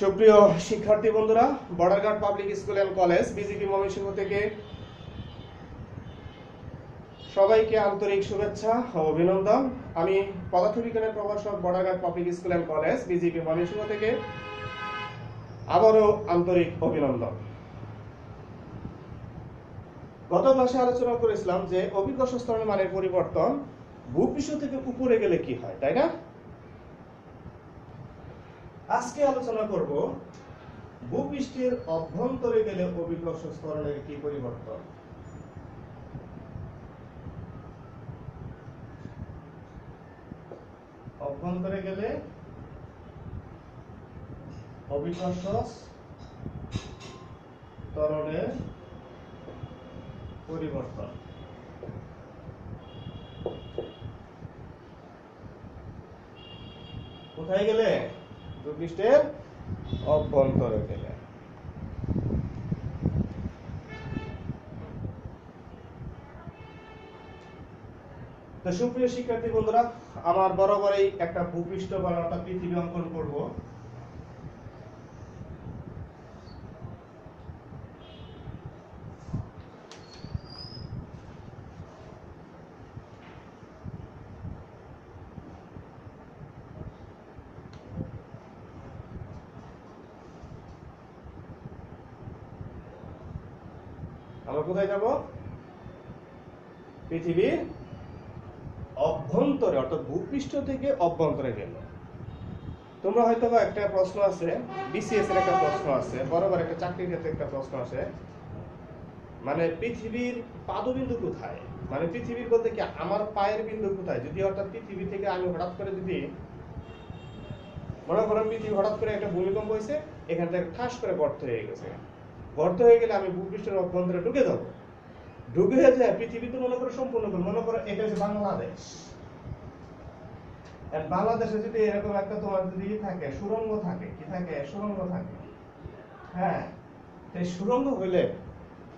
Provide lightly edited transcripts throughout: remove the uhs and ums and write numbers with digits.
সুপ্রিয় শিক্ষার্থী বন্ধুরা, Borderghat public school and college BGP Mymensingh থেকে সবাইকে আন্তরিক শুভেচ্ছা ও অভিনন্দন। আমি পদার্থবিজ্ঞানের প্রভাষক, Borderghat public school and college BGP Mymensingh থেকে আবারও আন্তরিক অভিনন্দন। গত ক্লাসে আলোচনা করেছিলাম যে অভিকর্ষ স্তরণের মানের পরিবর্তন ভূপৃষ্ঠ থেকে উপরে গেলে কি হয়, তাই না? আজকে আলোচনা করব ভূপৃষ্ঠের অভ্যন্তরে গেলে অভিকর্ষ স্তরণের কি পরিবর্তন। অভ্যন্তরে গেলে অভিকর্ষ ত্বরণের পরিবর্তন। কোথায় গেলে? ভূপৃষ্ঠের অভ্যন্তরে গেলে। তো সুপ্রিয় শিক্ষার্থী বন্ধুরা, আমার বরাবরই একটা ভূপৃষ্ঠ বা অর্থাৎ পৃথিবী অঙ্কন করব। আমরা কোথায় যাব? পৃথিবীর অভ্যন্তরে, অর্থাৎ ভূপৃষ্ঠ থেকে অভ্যন্তরে গেল। তোমরা হয়তো বা একটা প্রশ্ন আছে, বিসিএস এর একটা প্রশ্ন আছে, বরাবর একটা চাকরির ক্ষেত্রে একটা প্রশ্ন আছে, মানে পৃথিবীর পাদবিন্দু কোথায়? মানে পৃথিবীর বলতে কি আমার পায়ের বিন্দু কোথায়? যদি অর্থাৎ পৃথিবী থেকে আমি হঠাৎ করে যদি মনে করেন পৃথিবী হঠাৎ করে একটা ভূমিকম্প হয়েছে, এখান থেকে ঠাস করে গর্ত হয়ে গেছে, গর্ত হয়ে গেলে আমি ভূপৃষ্ঠের অভ্যন্তরে ঢুকে যাবো। ঢুকে হয়ে যায় পৃথিবী তো মনে করো সম্পূর্ণ, মনে করো এটা হচ্ছে বাংলাদেশ। বাংলাদেশে যদি এরকম একটা তোমার যদি থাকে, সুড়ঙ্গ থাকে, কি থাকে? সুড়ঙ্গ থাকে। হ্যাঁ, এই সুড়ঙ্গ হইলে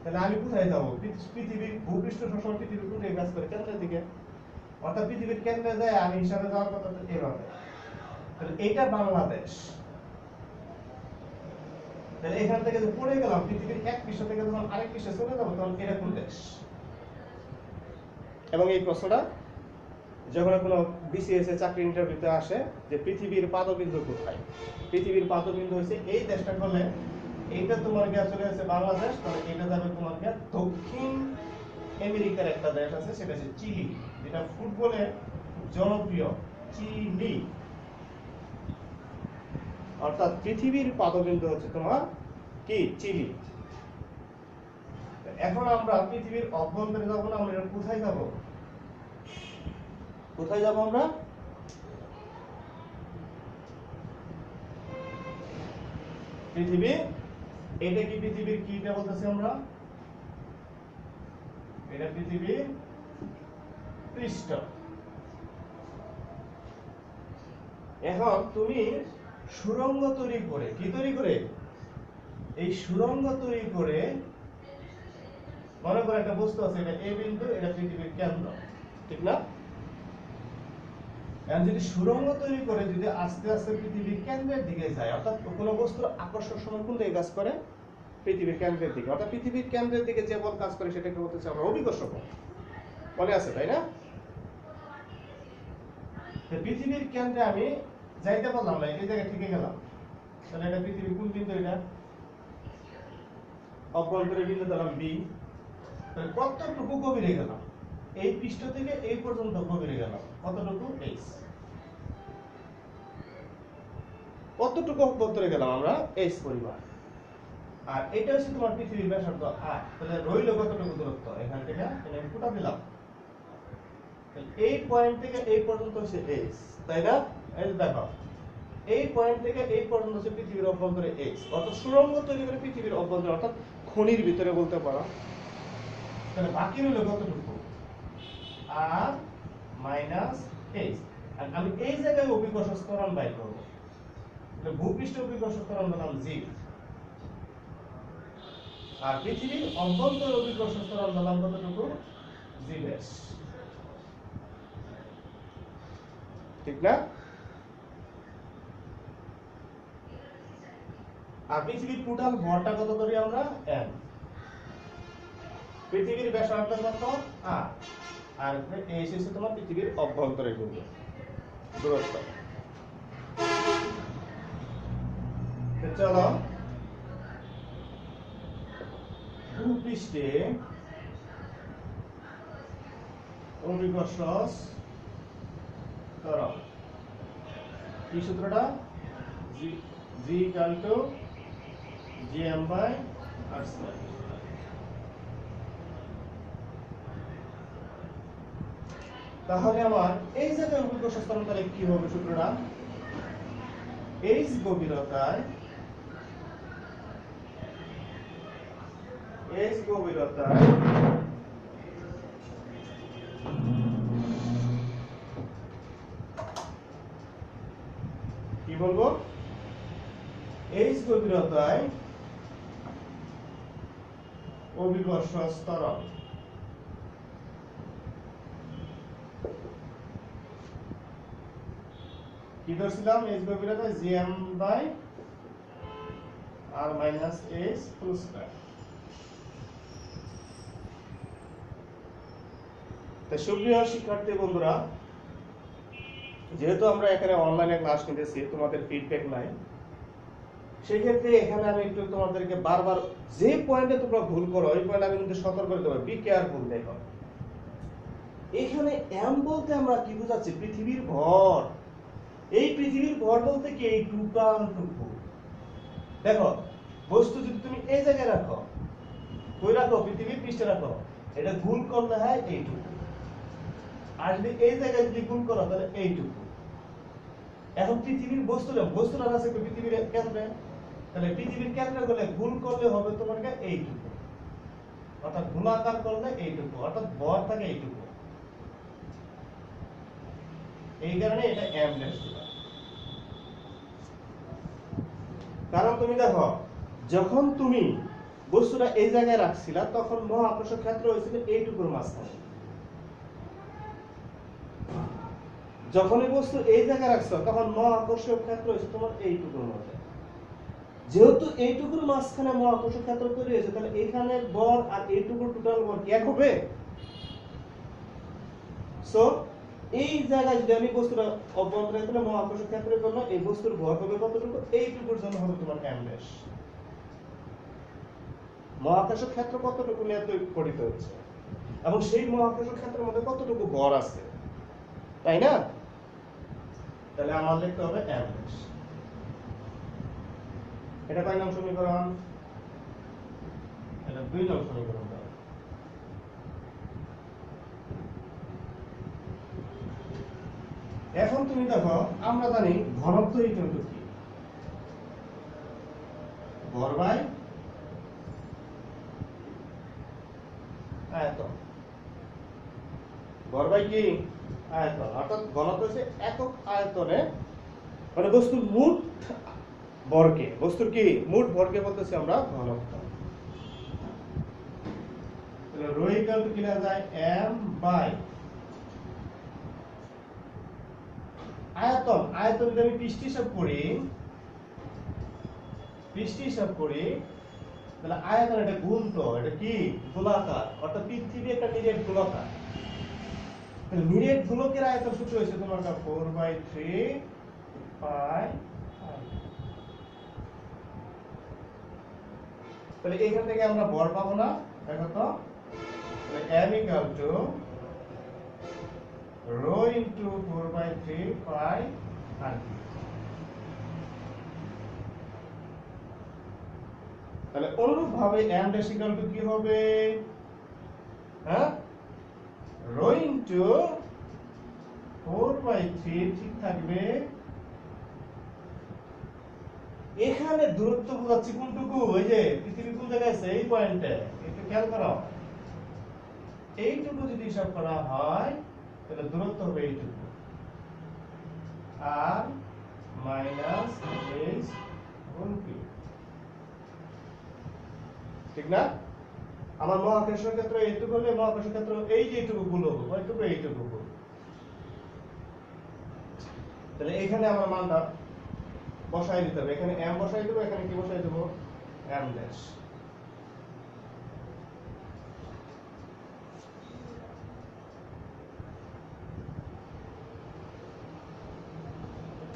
তাহলে আমি কোথায় যাবো? পৃথিবীর ভূপৃষ্ঠ সবসময় পৃথিবীর কোথায় কাজ করে? কেন্দ্রের দিকে। অর্থাৎ পৃথিবীর কেন্দ্রে যায় আমি হিসাবে যাওয়ার কথা এইভাবে। তাহলে এইটা বাংলাদেশ। তাহলে এখান থেকে যে পড়ে গেলাম পৃথিবীর এক পৃষ্ঠ থেকে যখন আরেক পৃষ্ঠে চলে যাবো, তখন এটা কোন দেশ? এবং এই প্রশ্নটা যখন কোনো বিসিএস এ চাকরি ইন্টারভিউতে আসে যে পৃথিবীর পাদবিন্দু কোথায়, পৃথিবীর পাদবিন্দু হচ্ছে এই দেশটা করলে এইটা তোমার গিয়ে চলে যাচ্ছে বাংলাদেশ, তাহলে এটা যাবে তোমার গিয়ে দক্ষিণ আমেরিকার একটা দেশ আছে, সেটা হচ্ছে চিলি, যেটা ফুটবলে জনপ্রিয়, চিলি। অর্থাৎ পৃথিবীর পাদবিন্দু হচ্ছে তোমার কি? চিলি। এখন আমরা পৃথিবীর অভ্যন্তরে যাবো না, আমরা কোথায় যাব? কোথায় যাব আমরা? পৃথিবী। এটা কি পৃথিবীর কিটা বলতেছি আমরা? এটা পৃথিবীর পৃষ্ঠ। এখন তুমি সুড়ঙ্গ তৈরি করে, কি তৈরি করে? এই সুড়ঙ্গ তৈরি করে মনে করো একটা বস্তু আছে, এটা এ বিন্দু, এটা পৃথিবীর কেন্দ্র, ঠিক না? এখন যদি সুড়ঙ্গ তৈরি করে যদি আস্তে আস্তে পৃথিবীর কেন্দ্রের দিকে যায়, অর্থাৎ কোনো বস্তুর আকর্ষণ সময় কোন দিকে কাজ করে? পৃথিবীর কেন্দ্রের দিকে। অর্থাৎ পৃথিবীর কেন্দ্রের দিকে যে বল কাজ করে সেটাকে বলতেছে আমরা অভিকর্ষ বল। মনে আছে, তাই না? পৃথিবীর কেন্দ্রে আমি যাইতে পারলাম না, এই জায়গায় থেকে গেলাম, তাহলে এটা পৃথিবীর কোন বিন্দু? এটা অভ্যন্তরে বিন্দু দিলাম বি। তাহলে কতটুকু গভীরে গেলাম? এই পৃষ্ঠ থেকে এই পর্যন্ত গভীরে গেলাম, কতটুকু? এইচ। কতটুকু অভ্যন্তরে গেলাম আমরা? এইচ পরিমাণ। আর এটা হচ্ছে তোমার পৃথিবীর ব্যাসার্ধ আর, তাহলে রইল কতটুকু দূরত্ব? এখান থেকে আমি ফুটা দিলাম, এই পয়েন্ট থেকে এই পর্যন্ত হচ্ছে এইচ, তাই না? এই যে দেখো, এই পয়েন্ট থেকে এই পর্যন্ত হচ্ছে পৃথিবীর অভ্যন্তরে এইচ। অর্থাৎ সুড়ঙ্গ তৈরি করে পৃথিবীর অভ্যন্তরে, অর্থাৎ খনির ভিতরে বলতে পারো। তাহলে বাকি রইল কতটুকু? আর মাইনাস এইচ। আর আমি এই জায়গায় অভিকর্ষ ত্বরণ বাই করব। তাহলে ভূপৃষ্ঠ অভিকর্ষ ত্বরণ দিলাম জি, আর পৃথিবীর অভ্যন্তর অভিকর্ষ ত্বরণ দিলাম কতটুকু? জি ড্যাশ, ঠিক না? আর পৃথিবীর টোটাল ভরটা কত করি আমরা m। পৃথিবীর ব্যাসার্ধ কত r, আর এই হচ্ছে তোমার পৃথিবীর অভ্যন্তরের দূরত্ব। চলো ভূপৃষ্ঠে অভিকর্ষ ত্বরণ, কি সূত্রটা? g gm/r²। তাহলে আমার এই জায়গায় অভিকর্ষ ত্বরণ তাহলে কি হবে সূত্রটা? h গভীরতায় কি বলবো? h গভীরতায় অভিকর্ষ ত্বরণ। কি ধরছিলাম? h গভীরতায় gm/r-h²। তো সুপ্রিয় শিক্ষার্থী বন্ধুরা, যেহেতু আমরা এখানে অনলাইনে ক্লাস নিতেছি, তোমাদের ফিডব্যাক নাই, সেই ক্ষেত্রে এখানে আমি একটু তোমাদেরকে বারবার যে পয়েন্টে তোমরা ভুল করো ওই পয়েন্টে আমি কিন্তু সতর্ক করে দেবো, বি কেয়ারফুল। দেখো এখানে m বলতে আমরা কি বোঝাচ্ছি? পৃথিবীর ভর। এই পৃথিবীর ভর বলতে কি? এই টোটালটুকু। দেখো বস্তু যদি তুমি এই জায়গায় রাখো, কই রাখো? পৃথিবীর পৃষ্ঠে রাখো, এটা গুণ করলে হয় এইটুকু। আর যদি এই জায়গায় যদি গুণ করো তাহলে এইটুকু। এখন পৃথিবীর বস্তুটা আছে পৃথিবীর কেন্দ্রে, তাহলে পৃথিবীর কেন্দ্রে গেলে গুণ করলে হবে তোমার এইটুকু, অর্থাৎ গুণাকার করলে এইটুকু, অর্থাৎ ভর থাকে এইটুকু। এই কারণে এটা m ড্যাশ দিবা। কারণ তুমি দেখো যখন তুমি বস্তুটা এই জায়গায় রাখছিলা তখন মহাকর্ষ ক্ষেত্র হয়েছিল এইটুকুর মাঝখানে। যখন এই বস্তু এই জায়গায় রাখছো তখন মহাকর্ষীয় ক্ষেত্র হয়েছে তোমার এইটুকুর মধ্যে। যেহেতু এইটুকুর মাঝখানে মহাকর্ষ ক্ষেত্র তৈরি হয়েছে, তাহলে এখানে বল আর এইটুকুর টোটাল বল এক হবে। সো এই জায়গায় যদি আমি বস্তুটা অভ্যন্তরে তাহলে মহাকর্ষ ক্ষেত্রের জন্য এই বস্তুর ভর হবে কতটুকু? এইটুকুর জন্য হবে তোমার m ড্যাশ। মহাকর্ষ ক্ষেত্র কতটুকু নিয়ে গঠিত হচ্ছে এবং সেই মহাকর্ষ ক্ষেত্রের মধ্যে কতটুকু ভর আছে, তাই না? তাহলে আমার লিখতে হবে m ড্যাশ। এটা কয় নং সমীকরণ? এটা 2 নং সমীকরণ। এখন তুমি দেখো আমরা জানি ঘনত্ব কিন্তু কি? ভর বাই আয়তন। ভর বাই কি? আয়তন। অর্থাৎ ঘনত্ব হচ্ছে একক আয়তনে, মানে বস্তুর মোট ভরকে, বস্তুর কি মোট ভরকে বলতেছি আমরা ঘনত্ব। তাহলে রো ইকুয়াল টু কি লেখা যায়? m বাই আয়তন। আয়তন যদি আমি পৃষ্ঠ হিসাব করি তাহলে আয়তন এটা গুণ, তো এটা কি গোলাকার, অর্থাৎ পৃথিবী একটা নিরেট গোলাকার। তাহলে নিরেট গোলকের আয়তন সূত্র হয়েছে তোমার 4/3 পাই। তাহলে এখান থেকে আমরা ভর পাবো না, দেখো তো। তাহলে m equal to rho into 4/3 pi আর। তাহলে অনুরূপ ভাবে m ড্যাশ ইকুয়াল টু কি হবে? হ্যাঁ, রো ইনটু 4/3 ঠিক থাকবে। এখানে দূরত্ব বোঝাচ্ছি কোনটুকু? ওই যে পৃথিবী কোন জায়গায় আছে এই পয়েন্টে, একটু খেয়াল করো। এইটুকু যদি হিসাব করা হয় তাহলে দূরত্ব হবে এইটুকু, আর মাইনাস h গুণ p, ঠিক না? আমার মহাকর্ষ ক্ষেত্র এইটুকু হলে মহাকর্ষ ক্ষেত্র এই যে এইটুকু গুলো এইটুকু তাহলে এখানে আমার মানটা বসাই দিতে হবে। এখানে m বসাই দেব, এখানে কি বসাই দেব, m ড্যাশ।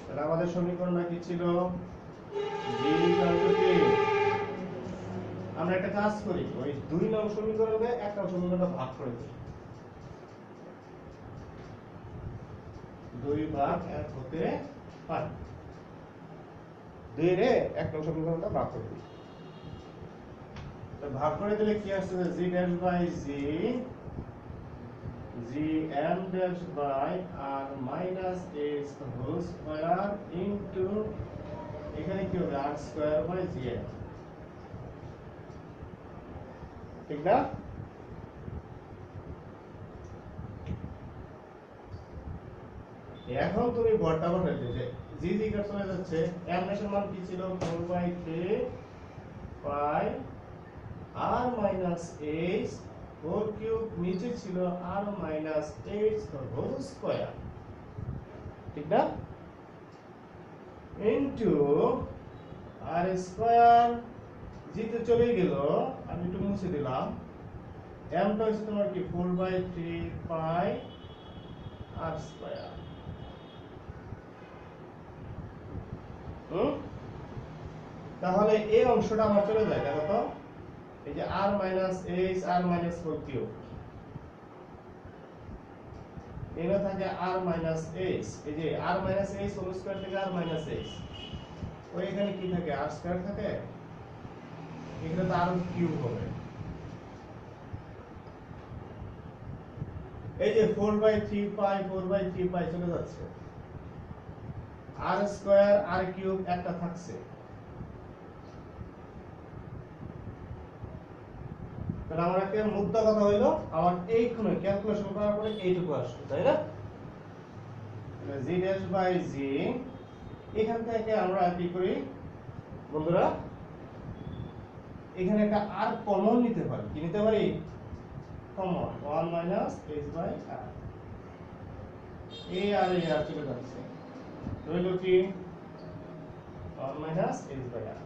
তাহলে আমাদের সমীকরণটা কি ছিল, g ইকুয়াল টু কি, আমরা একটা কাজ করি, ওই 2 নং সমীকরণে 1 নং সমীকরণটা ভাগ করে দিই। 2 ভাগ 1 হতে 5, 2 রে 1 নং সমীকরণটা ভাগ করে দিই। তো ভাগ করে দিলে কি আসছে, g dash by g m dash by r minus s whole square into এখানে কি হবে r স্কয়ার বাই gm, ঠিক না? এখন তুমি গড়টা বসাইতে যে g দিকে চলে যাচ্ছে, m এর মান কি ছিল, 4/3 pi r minus h whole cube, নিচে ছিল r minus h whole square, ঠিক না, ইনটু r স্কয়ার, g তে চলে গেল, আমি একটু মুছে দিলাম, m টা হচ্ছে তোমার কি 4/3 পাই r স্কয়ার। তাহলে এই অংশটা আমার চলে যায়, দেখো তো, এই যে r minus h, r minus 4 cube, এখানে থাকে r মাইনাস h, এই যে r minus h whole square থেকে r মাইনাস h, ওই এখানে কি থাকে, r স্কয়ার থাকে, এখানে তো r কিউব হবে, এই যে 4/3 পাই 4/3 পাই চলে যাচ্ছে, r স্কয়ার r কিউব একটা থাকছে। তাহলে আমার একটা মুদ্রা কথা হইলো, আমার এইখানে ক্যালকুলেশন করার পরে এইটুকু আসবে, তাই না? g ড্যাশ বাই g, এখান থেকে আমরা কি করি বন্ধুরা, এখানে একটা r কমন নিতে পারি, কি নিতে পারি, common 1 minus h by r, এই আর এই আর চলে যাচ্ছে, রইল কি 1 মাইনাস h বাই r।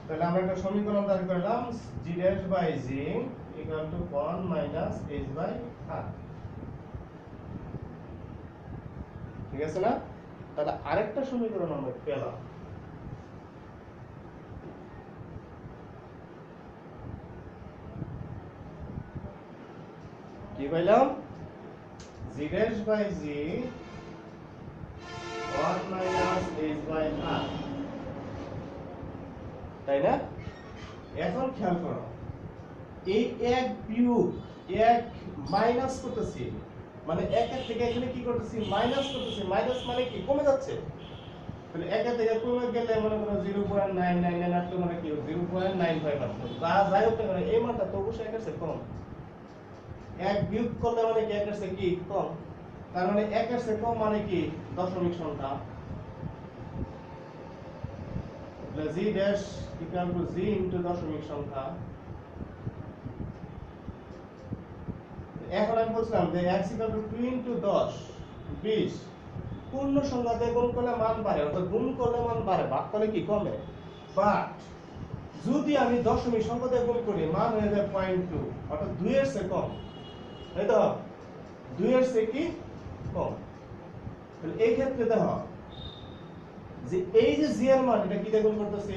তাহলে আমরা একটা সমীকরণ তৈরি করলাম, g dash by g equal to 1 minus h by r, ঠিক আছে না? তাহলে আরেকটা সমীকরণ আমরা পেলাম, কি পেলাম, g dash by g 1 minus h by r, তাই না? এখন খেয়াল করো, এই এক বিয়োগ এক মাইনাস করতেছি, মানে এক থেকে এখানে কি করতেছি, মাইনাস করতেছি, মাইনাস মানে কি, কমে যাচ্ছে, তাহলে এক থেকে কমে গেলে মনে করো 0.999 আসলে মানে কি 0.95 আসলো, তা যাই হোক না, এই মানটা তো অবশ্যই একের চেয়ে কম, এক বিয়োগ করলে মানে কি একের চেয়ে কি কম, তার মানে একের চেয়ে কম মানে কি দশমিক সংখ্যা, তাহলে g dash equal to g into দশমিক সংখ্যা। এখন আমি বলছিলাম যে x ইকুয়াল টু 2 ইনটু 10 20, পূর্ণ সংখ্যাতে গুণ করলে মান বাড়ে, অর্থাৎ গুণ করলে মান বাড়ে, ভাগ করলে কি কমে, বাট যদি আমি দশমিক সংখ্যাতে গুণ করি মান হয়ে যায় 0.2, অর্থাৎ 2 এর চেয়ে কম, তাই তো, 2 এর চেয়ে কি কম। তাহলে এই ক্ষেত্রে দেখো যে এই যে g এর মান, এটা কি দিয়ে গুণ করতেছি,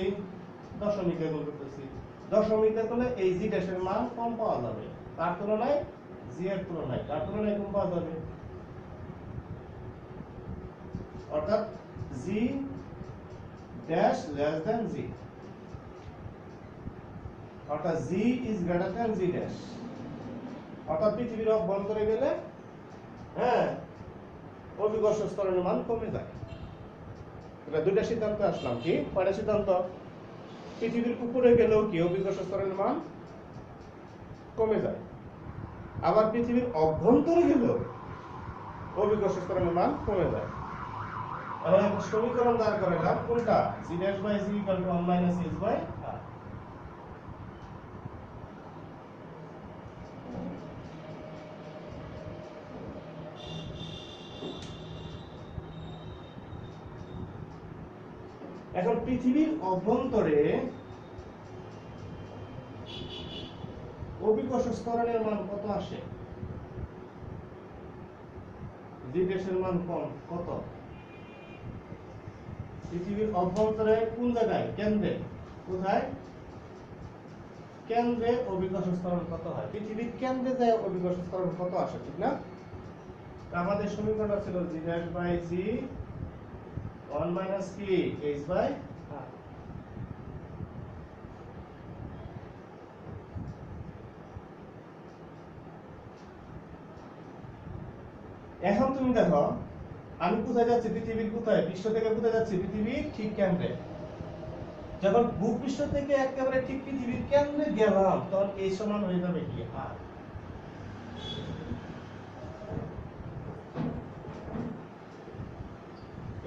দশমিক দিয়ে গুণ করতেছি, দশমিক দিয়ে করলে এই g ড্যাশের মান কম পাওয়া যাবে, তার তুলনায় g এর তুলনায় তার তুলনায় কম পাওয়া যাবে, অর্থাৎ g dash less than g, অর্থাৎ g is greater than g dash, অর্থাৎ পৃথিবীর অভ্যন্তরে গেলে হ্যাঁ অভিকর্ষ ত্বরণের মান কমে যায়। এটা দুইটা সিদ্ধান্ত আসলাম, কি কয়টা সিদ্ধান্ত, পৃথিবীর উপরে গেলেও কি অভিকর্ষ ত্বরণের মান কমে যায়, আবার পৃথিবীর অভ্যন্তরে গেলেও অভিকর্ষ ত্বরণের মান কমে যায়। তাহলে একটা সমীকরণ দাঁড় করালাম, কোনটা, g dash by g equal to 1 minus h by r। এখন পৃথিবীর অভ্যন্তরে অভিকর্ষ ত্বরণের মান কত আসে? জিডেসের মান কত? পৃথিবীর অভ্যন্তরে কোন জায়গায়? কেন্দ্রে। কোথায়? কেন্দ্রে অভিকর্ষ ত্বরণ কত হয়? পৃথিবীর কেন্দ্রে যায় অভিকর্ষ ত্বরণ কত আসে, ঠিক না? আমাদের সমীকরণটা ছিল g dash by g 1 minus কি h by r। এখন তুমি দেখো আমি কোথায় যাচ্ছি? পৃথিবীর কোথায়? পৃষ্ঠ থেকে কোথায় যাচ্ছি? পৃথিবীর ঠিক কেন্দ্রে। যখন ভূপৃষ্ঠ থেকে একেবারে ঠিক পৃথিবীর কেন্দ্রে গেলাম তখন এই সমান হয়ে যাবে কি r।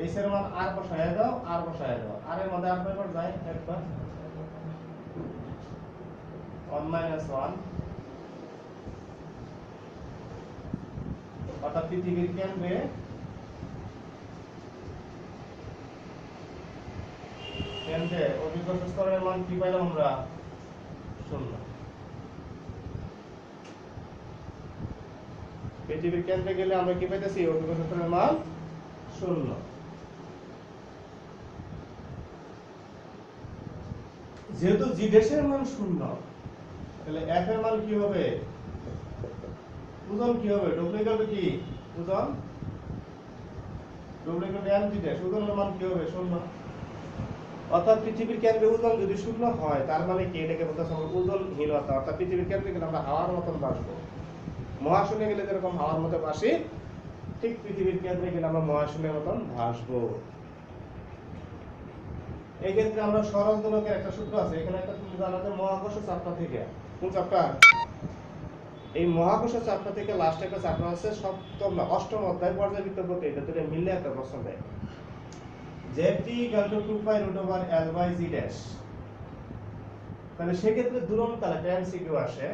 এই এর মান r বসায় দাও, r বসায় দাও। r এর মধ্যে r কয়বার যায়? একবার। 1 minus 1 অর্থাৎ পৃথিবীর কেন্দ্রে অভিকর্ষ ত্বরণের মান কি পাইলাম আমরা? 0। পৃথিবীর কেন্দ্রে গেলে আমরা কি পাইতেছি? অভিকর্ষ ত্বরণের মান 0। যেহেতু জি ড্যাশের মান 0 তাহলে f এর মান কি হবে? ওজন কি হবে? w ইকুয়াল টু কি? ওজন w equal to m G dash. ওজনের মান কি হবে? 0। অর্থাৎ পৃথিবীর কেন্দ্রে ওজন যদি 0 হয় তার মানে কি? এটাকে বলতেছে আমরা ওজনহীনতা। অর্থাৎ পৃথিবীর কেন্দ্রে গেলে আমরা হাওয়ার মতন ভাসবো। মহাশূন্যে গেলে যেরকম হাওয়ার মতো ভাসি, ঠিক পৃথিবীর কেন্দ্রে গেলে আমরা মহাশূন্যের মতন ভাসবো। এই ক্ষেত্রে আমরা সরল দোলকের একটা সূত্র আছে। এখানে একটা তুমি জানো যে মহাকর্ষ চাপটা থেকে, কোন চাপটা? এই মহাকর্ষ চাপটা থেকে লাস্ট একটা চাপটা আছে সপ্তম না অষ্টম অধ্যায় পর্যায়বৃত্ত গতি। এটা দুটো মিলে একটা প্রশ্ন দেয়। zt = 2 pi root over l by g dash। তাহলে সেই ক্ষেত্রে দুরন্তকাল একটা এমসিকিউ আসে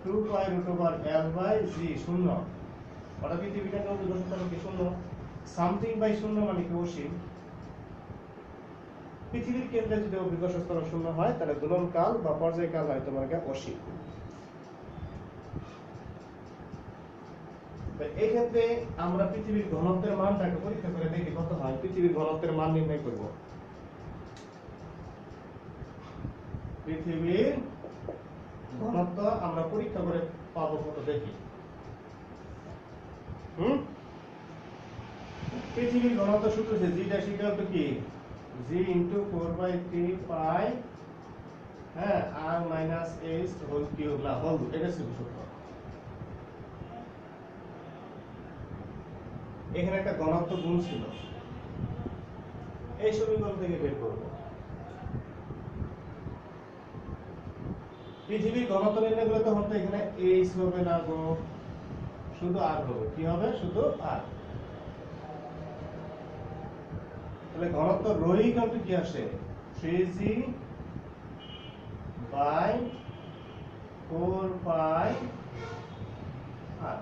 2 pi root over l by g 0। অর্থাৎ পৃথিবীর কেন্দ্রে অভিকর্ষ ত্বরণ কি 0? সামথিং বাই 0 মানে কি অসীম। পৃথিবীর কেন্দ্রে যদি অভিকর্ষ ত্বরণ 0 হয় তাহলে দুলনকাল বা পর্যায়কাল হয় তোমার অসীম। এই ক্ষেত্রে আমরা পৃথিবীর ঘনত্বের মানটাকে পরীক্ষা করে দেখি কত হয়। পৃথিবীর ঘনত্বের মান নির্ণয় করব। পৃথিবীর ঘনত্ব আমরা পরীক্ষা করে পাবো কত দেখি। পৃথিবীর ঘনত্ব সূত্র হচ্ছে g dash equal to কি? g into 4/3 pi হ্যাঁ r minus h whole cube না whole, এটা ছিল সূত্র। এখানে একটা ঘনত্ব গুণ ছিল, এই সমীকরণ থেকে বের করব। পৃথিবীর ঘনত্ব নির্ণয় করলে তখন তো এখানে h হবে না গো, শুধু r হবে। কি হবে? শুধু r। তাহলে ঘনত্ব রো ইকুয়াল টু কি আসে? 3g by 4 pi r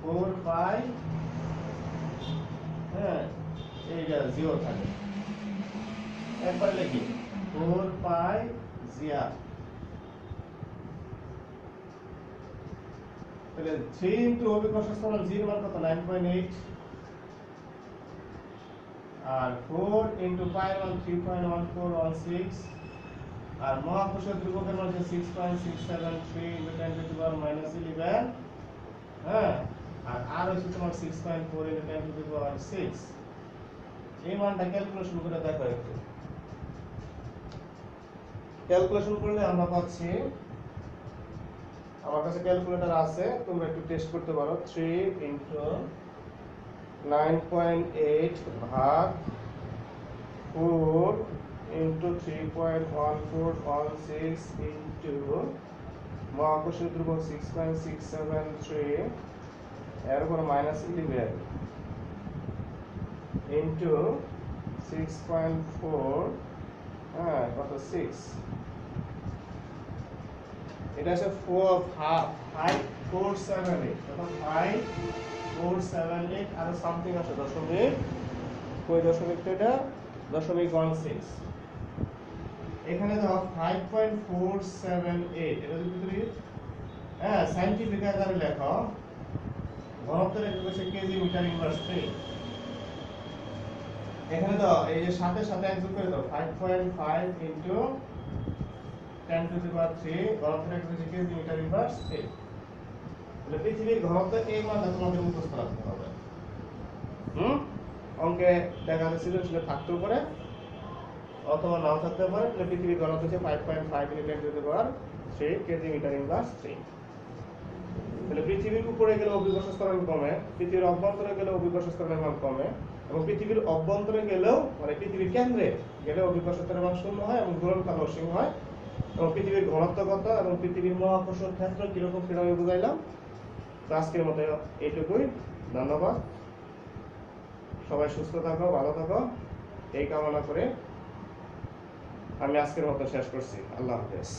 4 pi হ্যাঁ এইটা 0 থাকে একবার লিখি 4 pi gr। তাহলে 3 ইনটু অভিকর্ষ ত্বরণ g এর মান কত? 9.8 আর 4 ইনটু pi এর মান 3.1416 আর মহাকর্ষীয় ধ্রুবকের মান হচ্ছে 6.673 ইনটু 10 টু দি পাওয়ার -11 হ্যাঁ আর r হচ্ছে তোমার 6.4 ইনটু 10 টু দি পাওয়ার 6। এই মানটা ক্যালকুলেশন করে দেখো একটু। ক্যালকুলেশন করলে আমরা পাচ্ছি, আমার কাছে ক্যালকুলেটর আছে, তোমরা একটু টেস্ট করতে পারো। 3 ইনটু 9.8 ভাগ 4 ইনটু 3.1416 ইনটু মহাকর্ষীয় ধ্রুবক 6.673 এর উপর -11 ইনটু 6.4 হ্যাঁ কত 6। এটা আছে 5478 তখন 5478 আর সামথিং আছে দশমিক কই দশমিক তো এটা 0.16 এখানে দাও 5.478 এটা যদি তুমি সায়েন্টিফিক আকারে লেখো ঘনত্বের একক হচ্ছে কেজি মিটার ইনভার্স 3 এখানে দাও এই যে সাথে সাথে যোগ করে দাও 5.5 ইনটু 10 টু দি পাওয়ার 3 ঘনত্বের একক হচ্ছে কেজি মিটার ইনভার্স 3 তাহলে পৃথিবীর ঘনত্ব এই মানটা তোমাদের মুখস্থ রাখতে হবে অঙ্কে দেখা যাচ্ছে সৃজনশীলে থাকতেও পারে অথবা নাও থাকতে পারে। তাহলে পৃথিবীর ঘনত্ব হচ্ছে 5.5 into 10 to the power 3 kg metre inverse 3। তাহলে পৃথিবীর উপরে গেলে অভিকর্ষ ত্বরণ কমে, পৃথিবীর অভ্যন্তরে গেলে অভিকর্ষ ত্বরণের মান কমে, এবং পৃথিবীর অভ্যন্তরে গেলেও মানে পৃথিবীর কেন্দ্রে গেলে অভিকর্ষ ত্বরণের মান শূন্য হয় এবং দূরত্ব অসীম হয়। এবং পৃথিবীর ঘনত্ব কত এবং পৃথিবীর মহাকর্ষ ক্ষেত্র কিরকম সেটা আমি বুঝাইলাম। তো আজকের মতো এইটুকুই, ধন্যবাদ। সবাই সুস্থ থাকো, ভালো থাকো, এই কামনা করে আমি আজকের মতো শেষ করছি। আল্লাহ হাফেজ।